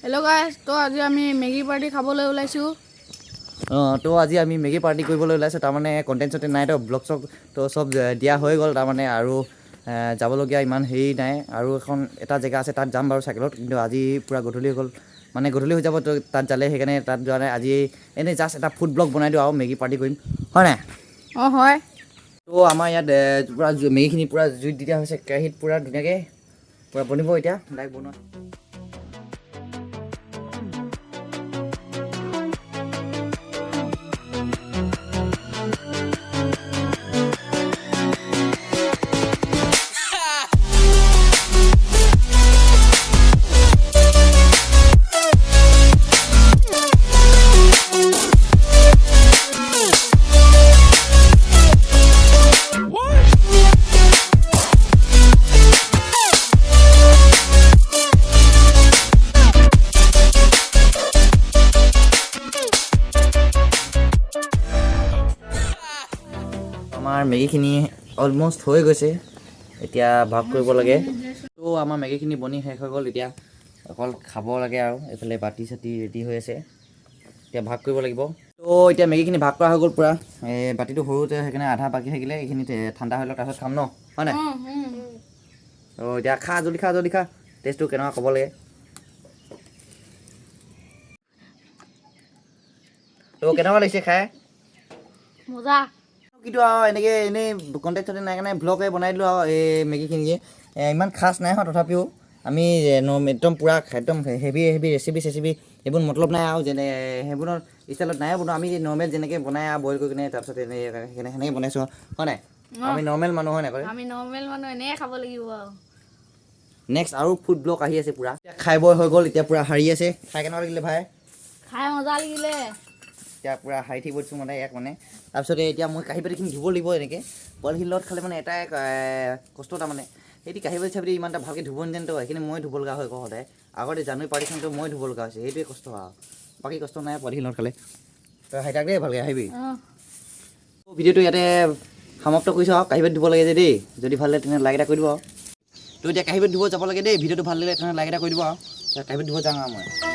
hello guys तो आज আমি মেগি পাৰ্টি খাবলৈ ওলাইছো তো আজি আমি মেগি পাৰ্টি কৰিবলৈ ওলাইছো তাৰ মানে কন্টেন্টতে নাই তো ব্লগ চক তো সব দিয়া হৈ গ'ল তাৰ মানে আৰু যাবলগীয়া ইমান হেৰি নাই আৰু এখন এটা জেগা আছে তাত যাম বাৰু সাইকেলত কিন্তু আজি পুৰা গধূলি হৈ গ'ল মানে গধূলি হৈ যাব তো তাত যালে সেইকাৰণে তাত যোৱা নাই আজি এনে জাস্ট এটা ফুড ব্লগ বনাই দিও আৰু মেগি পাৰ্টি কৰিম হয় নাই হয় তো আমাৰ ইয়াত পুৰা মেগিখিনি পুৰা জুইত দি দিয়া হৈছে কেৰাহীত পুৰা ধুনীয়াকৈ পুৰা বনিব এতিয়া ডাইৰেক্ট বনোৱা আমাৰ মেগিখিনি অলমোস্ট হৈ গৈছে এতিয়া ভাগ কৰিব লাগে তো আমাৰ মেগিখিনি বনি শেষ হৈ গ'ল এতিয়া অকল খাব লাগে আৰু এফালে বাটি চাটি ৰেডি হৈ আছে এতিয়া ভাগ কৰিব লাগিব তো এতিয়া মেগিখিনি ভাগ কৰা হৈ গ'ল পুৰা বাটিটো সৰুতে সেইকাৰণে আধা বাকী থাকিলে এইখিনি ঠাণ্ডা হৈ লওক তাৰপিছত খাম ন হয় নাই তো এতিয়া খা জলদি খা টেষ্টটো কেনেকুৱা ক'ব লাগে তো কেনেকুৱা লাগিছে খাই মজা কিন্তু এনেকৈ এনেই কণ্টেক্ট চণ্টেক্ট নাই কাৰণে ভ্লগে বনাই দিলোঁ আৰু এই মেগিখিনিকে ইমান খাচ নাই হোৱা তথাপিও আমি একদম পূৰা একদম হেভি ৰেচিপি সেইবোৰ মতলব নাই আৰু যেনে সেইবোৰৰ ষ্টাইলত নাই বনোৱা আমি নৰ্মেল যেনেকৈ বনাই আৰু বইল কৰি কিনে তাৰপিছত সেনেকৈ বনাইছোঁ হয় নাই আমি নৰ্মেল মানুহ হয় নাই আমি নৰ্মেল মানুহ এনেই খাব লাগিব আৰু নেক্সট আৰু ফুড ব্লগ আহি আছে পূৰা খাই বৈ হৈ গ'ল এতিয়া পূৰা হাৰি আছে খাই কেনেকুৱা লাগিলে ভাই খাই মজা লাগিলে এতিয়া পূৰা হাৰি থাকিব দিছোঁ মানে ইয়াক মানে তাৰপিছতে এতিয়া মই কাঁহী বাতিখিনি ধুব লাগিব এনেকৈ পলিথিন লগত খালে মানে এটাই কষ্ট তাৰমানে সেইটো কাঁহী বাতি চাবি ইমান এটা ভালকৈ ধুব নিজানতো সেইখিনি মই ধুব লগা হয় সদায় আগতে জানুৱাৰী পাৰ্টিখনতো মই ধুব লগা হৈছে সেইটোৱে কষ্ট আৰু বাকী কষ্ট নাই পলিথিন লগত খালে তই হাইটাক দেই ভালকৈ আহিবি ভিডিঅ'টো ইয়াতে সমাপ্ত কৰিছোঁ আৰু কাঁহী বাতি ধুব লাগে যে দেই যদি ভাল লাগে তেনেহ'লে লাইক এটা কৰি দিব আৰু তো এতিয়া কাঁহী বাতি ধুব যাব লাগে দেই ভিডিঅ'টো ভাল লাগিলে তেনেহ'লে লাইক এটা কৰি দিব আৰু কাঁহী বাতি ধুব যাওঁ আৰু মই